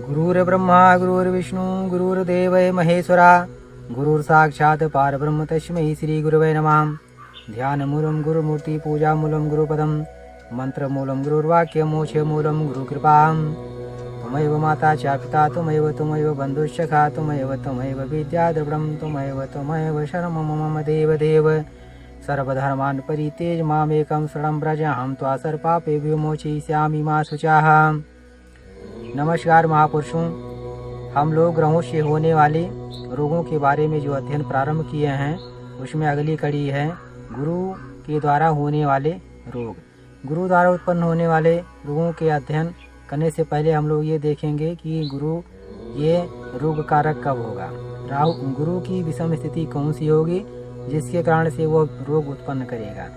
गुरुर्ब्रह्मा गुरुर्विष्णु गुरुर्देव महेश्वरा गुरुर्साक्षात् पारब्रह्म तस्मै श्रीगुरवे नमः। ध्यानमूलं गुरुमूर्ति पूजामूलं गुरुपदं मंत्रमूलं गुरुर्वाक्यमोक्षमूलं गुरुकृपां। त्वमेव माता च पिता त्वमेव बन्धुश्च त्वमेव विद्याद्रविणं त्वमेव शरणं मम देवदेव। सर्वधर्मान् परित्यज्य मामेकं शरणं व्रज अहं त्वा सर्वपापेभ्यो मोचयिष्यामि मा शुचः। नमस्कार महापुरुषों, हम लोग ग्रहों से होने वाले रोगों के बारे में जो अध्ययन प्रारंभ किए हैं उसमें अगली कड़ी है गुरु के द्वारा होने वाले रोग। गुरु द्वारा उत्पन्न होने वाले रोगों के अध्ययन करने से पहले हम लोग ये देखेंगे कि गुरु ये रोग कारक कब होगा। राहु गुरु की विषम स्थिति कौन सी होगी जिसके कारण से वो रोग उत्पन्न करेगा।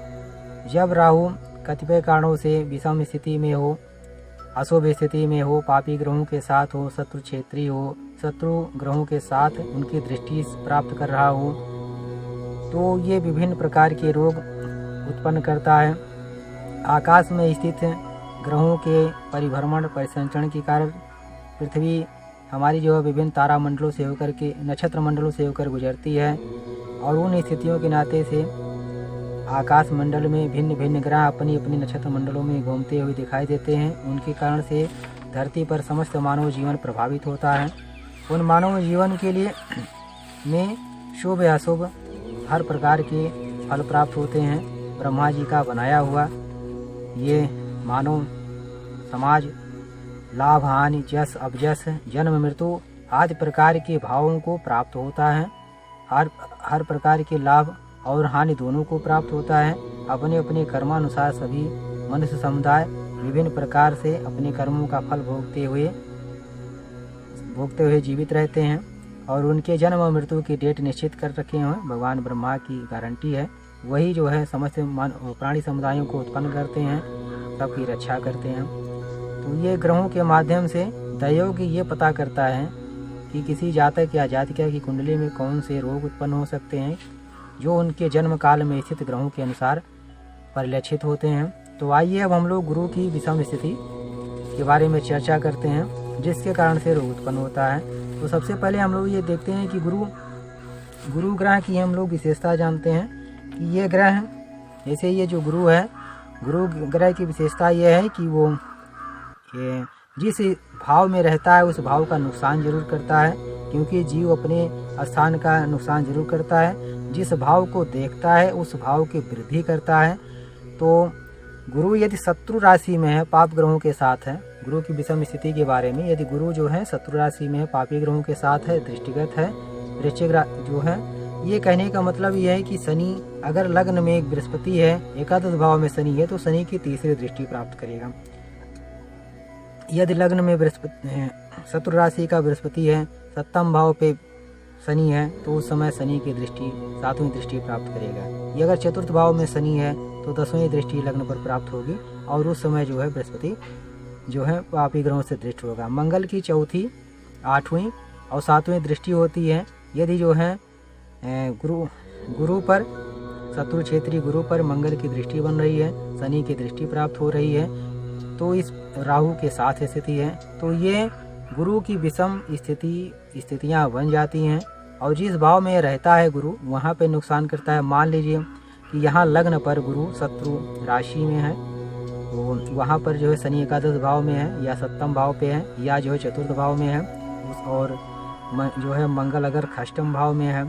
जब राहु कतिपय कारणों से विषम स्थिति में हो, अशुभ स्थिति में हो, पापी ग्रहों के साथ हो, शत्रु क्षेत्री हो, शत्रु ग्रहों के साथ उनकी दृष्टि प्राप्त कर रहा हो, तो ये विभिन्न प्रकार के रोग उत्पन्न करता है। आकाश में स्थित ग्रहों के परिभ्रमण परिसंचरण के कारण पृथ्वी हमारी जो विभिन्न तारा मंडलों से होकर के नक्षत्र मंडलों से होकर गुजरती है और उन स्थितियों के नाते से आकाश मंडल में भिन्न भिन्न ग्रह अपनी अपनी नक्षत्र मंडलों में घूमते हुए दिखाई देते हैं। उनके कारण से धरती पर समस्त मानव जीवन प्रभावित होता है। उन मानव जीवन के लिए में शुभ या अशुभ हर प्रकार के फल प्राप्त होते हैं। ब्रह्मा जी का बनाया हुआ ये मानव समाज लाभ हानि जस अपजस जन्म मृत्यु आदि प्रकार के भावों को प्राप्त होता है। हर प्रकार के लाभ और हानि दोनों को प्राप्त होता है। अपने अपने कर्मानुसार सभी मनुष्य समुदाय विभिन्न प्रकार से अपने कर्मों का फल भोगते हुए जीवित रहते हैं और उनके जन्म और मृत्यु की डेट निश्चित कर रखे हैं। भगवान ब्रह्मा की गारंटी है, वही जो है समस्त प्राणी समुदायों को उत्पन्न करते हैं, सबकी रक्षा करते हैं। तो ये ग्रहों के माध्यम से दैवयोग ये पता करता है कि किसी जातक या जातिका की कुंडली में कौन से रोग उत्पन्न हो सकते हैं जो उनके जन्म काल में स्थित ग्रहों के अनुसार परिलक्षित होते हैं। तो आइए अब हम लोग गुरु की विषम स्थिति के बारे में चर्चा करते हैं जिसके कारण से रोग उत्पन्न होता है। तो सबसे पहले हम लोग ये देखते हैं कि गुरु ग्रह की हम लोग विशेषता जानते हैं कि ये ग्रह जैसे ये जो गुरु है, गुरु ग्रह की विशेषता ये है कि वो जिस भाव में रहता है उस भाव का नुकसान जरूर करता है, क्योंकि जीव अपने स्थान का नुकसान जरूर करता है। जिस भाव को देखता है उस भाव की वृद्धि करता है। तो गुरु यदि शत्रु राशि में है, पाप ग्रहों के साथ है, गुरु की विषम स्थिति के बारे में, यदि गुरु जो है शत्रु राशि में है, पापी ग्रहों के साथ है, दृष्टिगत है, वृश्चिक जो है, ये कहने का मतलब यह है कि शनि अगर लग्न में एक बृहस्पति है, एकादश भाव में शनि है, तो शनि की तीसरी दृष्टि प्राप्त करेगा। यदि लग्न में बृहस्पति शत्रु राशि का बृहस्पति है, सप्तम भाव पे शनि है, तो उस समय शनि की दृष्टि सातवीं दृष्टि प्राप्त करेगा। ये अगर चतुर्थ भाव में शनि है तो 10वीं दृष्टि लग्न पर प्राप्त होगी और उस समय जो है बृहस्पति जो है पापी ग्रहों से दृष्ट होगा। मंगल की चौथी, 8वीं और 7वीं दृष्टि होती है। यदि जो है गुरु पर शत्रु क्षेत्रीय गुरु पर मंगल की दृष्टि बन रही है, शनि की दृष्टि प्राप्त हो रही है, तो इस राहु के साथ स्थिति है, तो ये गुरु की विषम स्थितियाँ बन जाती हैं और जिस भाव में रहता है गुरु वहाँ पे नुकसान करता है। मान लीजिए कि यहाँ लग्न पर गुरु शत्रु राशि में है, तो वहाँ पर जो है शनि एकादश भाव में है या सप्तम भाव पे है या जो है चतुर्थ भाव में है, और जो है मंगल अगर अष्टम भाव में है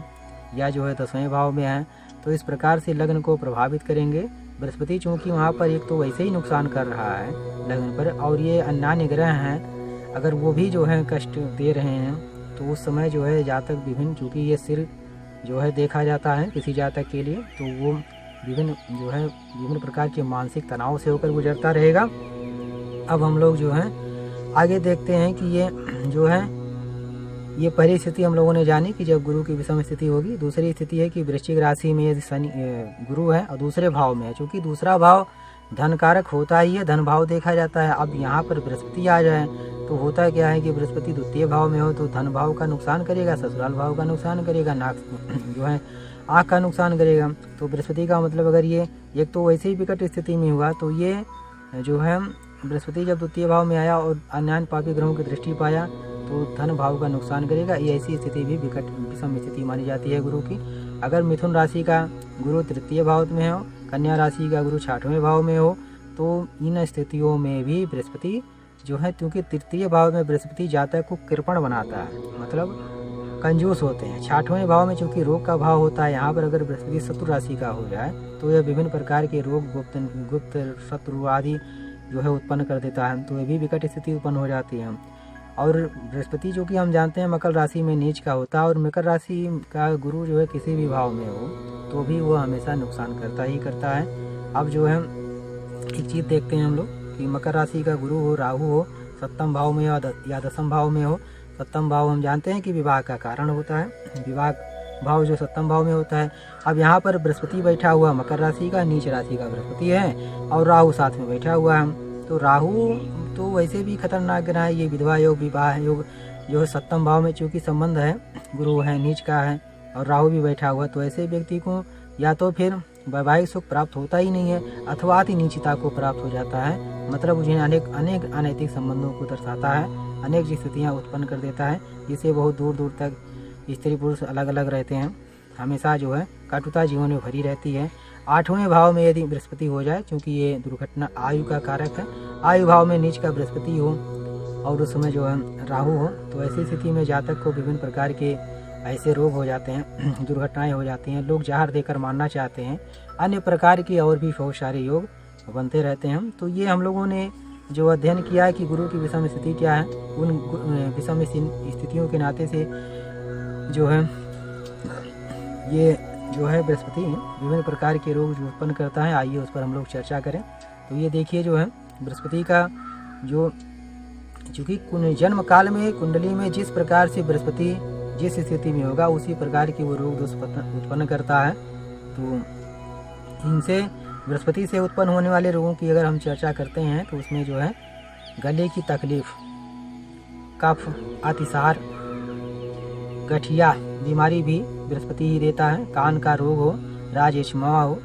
या जो है 10वें भाव में है, तो इस प्रकार से लग्न को प्रभावित करेंगे। बृहस्पति चूँकि वहाँ पर एक तो वैसे ही नुकसान कर रहा है लग्न पर, और ये अन्य ग्रह हैं अगर वो भी जो है कष्ट दे रहे हैं, तो उस समय जो है जातक विभिन्न, चूँकि ये सिर जो है देखा जाता है किसी जातक के लिए, तो वो विभिन्न प्रकार के मानसिक तनाव से होकर गुजरता रहेगा। अब हम लोग जो है आगे देखते हैं कि ये जो है ये पहली स्थिति हम लोगों ने जानी कि जब गुरु की विषम स्थिति होगी। दूसरी स्थिति है कि वृश्चिक राशि में यदि शनि गुरु है और दूसरे भाव में है, चूँकि दूसरा भाव धन कारक होता ही है, धन भाव देखा जाता है। अब यहाँ पर बृहस्पति आ जाए तो होता क्या है कि बृहस्पति द्वितीय भाव में हो तो धन भाव का नुकसान करेगा, ससुराल भाव का नुकसान करेगा, नाक जो है आँख का नुकसान करेगा। तो बृहस्पति का मतलब अगर ये एक तो वैसे ही विकट स्थिति में हुआ, तो ये जो है बृहस्पति जब द्वितीय भाव में आया और अन्य पापी ग्रहों की दृष्टि पाया तो धन भाव का नुकसान करेगा। ये ऐसी स्थिति भी विकट विषम स्थिति मानी जाती है गुरु की। अगर मिथुन राशि का गुरु तृतीय भाव में हो, कन्या राशि का गुरु 6वें भाव में हो, तो इन स्थितियों में भी बृहस्पति जो है, क्योंकि तृतीय भाव में बृहस्पति जातक को कृपण बनाता है, मतलब कंजूस होते हैं। 6वें भाव में चूंकि रोग का भाव होता है, यहाँ पर अगर बृहस्पति शत्रु राशि का हो जाए तो यह विभिन्न प्रकार के रोग, गुप्त शत्रु आदि जो है उत्पन्न कर देता है, तो ये भी विकट स्थिति उत्पन्न हो जाती है। और बृहस्पति जो कि हम जानते हैं मकर राशि में नीच का होता है, और मकर राशि का गुरु जो है किसी भी भाव में हो तो भी वो हमेशा नुकसान करता ही करता है। अब जो है एक चीज़ देखते हैं हम लोग कि मकर राशि का गुरु हो, राहु हो, 7वें भाव में या 10वें भाव में हो। 7वां भाव हम जानते हैं कि विवाह का कारण होता है, विवाह भाव जो 7वां भाव में होता है। अब यहाँ पर बृहस्पति बैठा हुआ मकर राशि का, नीच राशि का बृहस्पति है, और राहु साथ में बैठा हुआ है। तो राहु तो वैसे भी खतरनाक ग्रह है, ये विधवा योग, विवाह योग जो है 7वें भाव में चूँकि संबंध है, गुरु है, नीच का है, और राहु भी बैठा हुआ, तो ऐसे व्यक्ति को या तो फिर वैवाहिक सुख प्राप्त होता ही नहीं है अथवा अति नीचता को प्राप्त हो जाता है। मतलब उन्हें अनेक अनैतिक संबंधों को दर्शाता है, अनेक स्थितियाँ उत्पन्न कर देता है, जिससे बहुत दूर दूर तक स्त्री पुरुष अलग अलग रहते हैं, हमेशा जो है कटुता जीवन में भरी रहती है। 8वें भाव में यदि बृहस्पति हो जाए, क्योंकि ये दुर्घटना आयु का कारक है, आयु भाव में नीच का बृहस्पति हो और उस समय जो है राहु हो, तो ऐसी स्थिति में जातक को विभिन्न प्रकार के ऐसे रोग हो जाते हैं, दुर्घटनाएं हो जाती हैं, लोग जहर देकर मारना चाहते हैं, अन्य प्रकार की और भी बहुत सारे योग बनते रहते हैं। तो ये हम लोगों ने जो अध्ययन किया है कि गुरु की विषम स्थिति क्या है, उन विषम स्थितियों के नाते से जो है ये जो है बृहस्पति विभिन्न प्रकार के रोग जो उत्पन्न करता है, आइए उस पर हम लोग चर्चा करें। तो ये देखिए जो है बृहस्पति का जो, चूँकि जन्म काल में कुंडली में जिस प्रकार से बृहस्पति जिस स्थिति में होगा उसी प्रकार की वो रोग दोष उत्पन्न करता है। तो इनसे बृहस्पति से उत्पन्न होने वाले रोगों की अगर हम चर्चा करते हैं तो उसमें जो है गले की तकलीफ, कफ, अतिसार, गठिया बीमारी भी बृहस्पति ही देता है। कान का रोग हो, राजश्मा हो,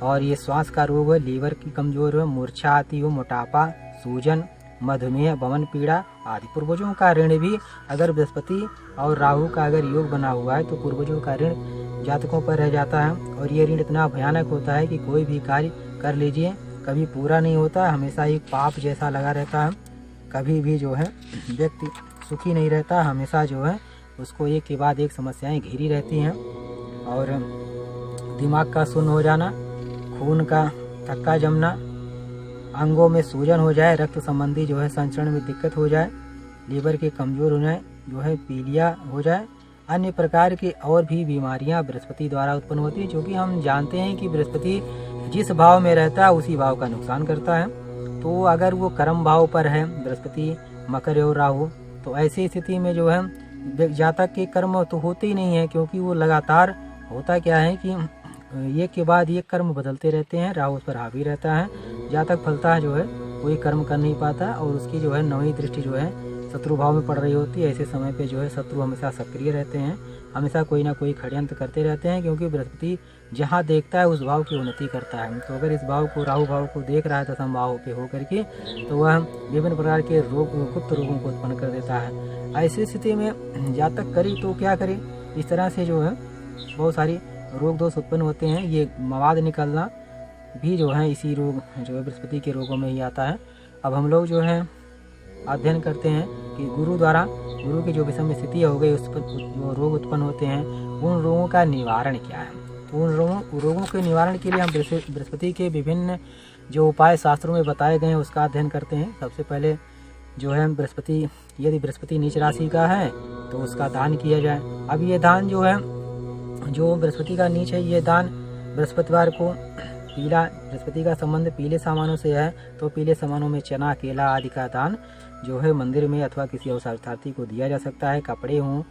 और ये श्वास का रोग हो, लीवर की कमजोर हो, मूर्छा आती हो, मोटापा, सूजन, मधुमेह, वमन पीड़ा आदि। पूर्वजों का ऋण भी अगर बृहस्पति और राहु का अगर योग बना हुआ है तो पूर्वजों का ऋण जातकों पर रह जाता है, और ये ऋण इतना भयानक होता है कि कोई भी कार्य कर लीजिए कभी पूरा नहीं होता, हमेशा ही पाप जैसा लगा रहता है, कभी भी जो है व्यक्ति सुखी नहीं रहता, हमेशा जो है उसको एक के बाद एक समस्याएं घिरी रहती हैं। और दिमाग का शून्य हो जाना, खून का थक्का जमना, अंगों में सूजन हो जाए, रक्त संबंधी जो है संचरण में दिक्कत हो जाए, लीवर के कमजोर हो जाए, जो है पीलिया हो जाए, अन्य प्रकार की और भी बीमारियां बृहस्पति द्वारा उत्पन्न होती है। क्योंकि हम जानते हैं कि बृहस्पति जिस भाव में रहता है उसी भाव का नुकसान करता है। तो अगर वो कर्म भाव पर है बृहस्पति, मकर और राहु, तो ऐसी स्थिति में जो है जातक के कर्म तो होते ही नहीं है, क्योंकि वो लगातार होता क्या है कि एक के बाद एक कर्म बदलते रहते हैं, राहु उस पर हावी रहता है, जातक फलता है जो है कोई कर्म कर नहीं पाता, और उसकी जो है नवी दृष्टि जो है शत्रु भाव में पड़ रही होती है। ऐसे समय पे जो है शत्रु हमेशा सक्रिय रहते हैं, हमेशा कोई ना कोई षड्यंत्र करते रहते हैं, क्योंकि बृहस्पति जहाँ देखता है उस भाव की उन्नति करता है। तो अगर इस भाव को, राहु भाव को देख रहा है 10वें भाव पे होकर के, तो वह विभिन्न प्रकार के रोग, गुप्त रोगों को उत्पन्न कर देता है। ऐसी स्थिति में जातक करे तो क्या करे, इस तरह से जो है बहुत सारी रोग दोष उत्पन्न होते हैं। ये मवाद निकलना भी जो है इसी रोग जो है बृहस्पति के रोगों में ही आता है। अब हम लोग जो है अध्ययन करते हैं कि गुरु द्वारा, गुरु की जो विषम स्थिति हो गई उस पर जो रोग उत्पन्न होते हैं, उन रोगों का निवारण क्या है। तो उन रोगों के निवारण के लिए हम बृहस्पति के विभिन्न जो उपाय शास्त्रों में बताए गए हैं उसका अध्ययन करते हैं। सबसे पहले जो है बृहस्पति, यदि बृहस्पति नीच राशि का है तो उसका दान किया जाए। अब ये दान जो है, जो बृहस्पति का नीच है, ये दान बृहस्पतिवार को पीला, बृहस्पति का संबंध पीले सामानों से है, तो पीले सामानों में चना, केला आदि का दान जो है मंदिर में अथवा किसी अवसरार्थी को दिया जा सकता है। कपड़े हों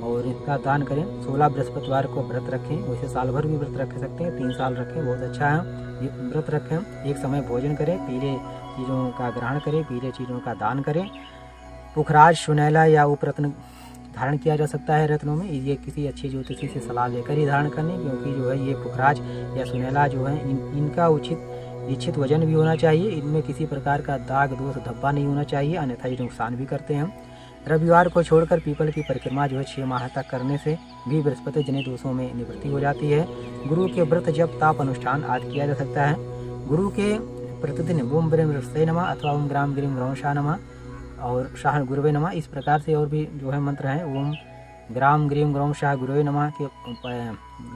और इनका दान करें। 16 बृहस्पतिवार को व्रत रखें, वैसे साल भर भी व्रत रख सकते हैं, 3 साल रखें, बहुत अच्छा है। व्रत रखें, एक समय भोजन करें, पीले चीज़ों का ग्रहण करें, पीले चीज़ों का दान करें। पुखराज, सुनैला या उपरत्न धारण किया जा सकता है रत्नों में, ये किसी अच्छे ज्योतिषी से सलाह लेकर ही धारण करने, क्योंकि जो है ये पुखराज या सुनैला जो है इनका इच्छित वजन भी होना चाहिए, इनमें किसी प्रकार का दाग, दोष, धब्बा नहीं होना चाहिए, अन्यथा ये नुकसान भी करते हैं। रविवार को छोड़कर पीपल की परिक्रमा जो है 6 माह तक करने से भी बृहस्पति जनित दोषों में निवृत्ति हो जाती है। गुरु के व्रत जप ताप अनुष्ठान आदि किया जा सकता है। गुरु के प्रतिदिन ओम ब्रीम ऋषये नमः अथवा ओम ग्राम ग्रीम ग्रौशाह नमः और शाह गुरुवे नमः, इस प्रकार से और भी जो है मंत्र हैं, ओम ग्राम ग्रीम ग्रौशाह गुरुवे नमः के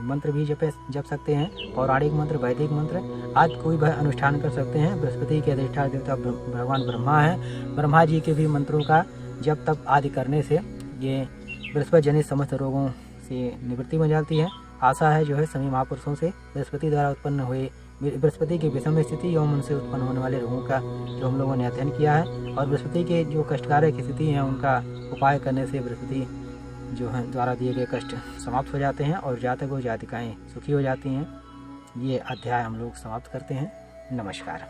मंत्र भी जप सकते हैं। पौराणिक मंत्र, वैदिक मंत्र आज कोई भी अनुष्ठान कर सकते हैं। बृहस्पति के अधिष्ठान देवता भगवान ब्रह्मा है। ब्रह्मा जी के भी मंत्रों का जप तप आदि करने से ये बृहस्पति जनित समस्त रोगों से निवृत्ति हो जाती है। आशा है जो है सभी महापुरुषों से बृहस्पति द्वारा उत्पन्न हुए बृहस्पति की विषम स्थिति एवं उनसे उत्पन्न होने वाले रोगों का जो हम लोगों ने अध्ययन किया है और बृहस्पति के जो कष्टकारक स्थिति हैं उनका उपाय करने से बृहस्पति जो है द्वारा दिए गए कष्ट समाप्त हो जाते हैं और जातक व जातिकाएँ सुखी हो जाती हैं। ये अध्याय हम लोग समाप्त करते हैं। नमस्कार।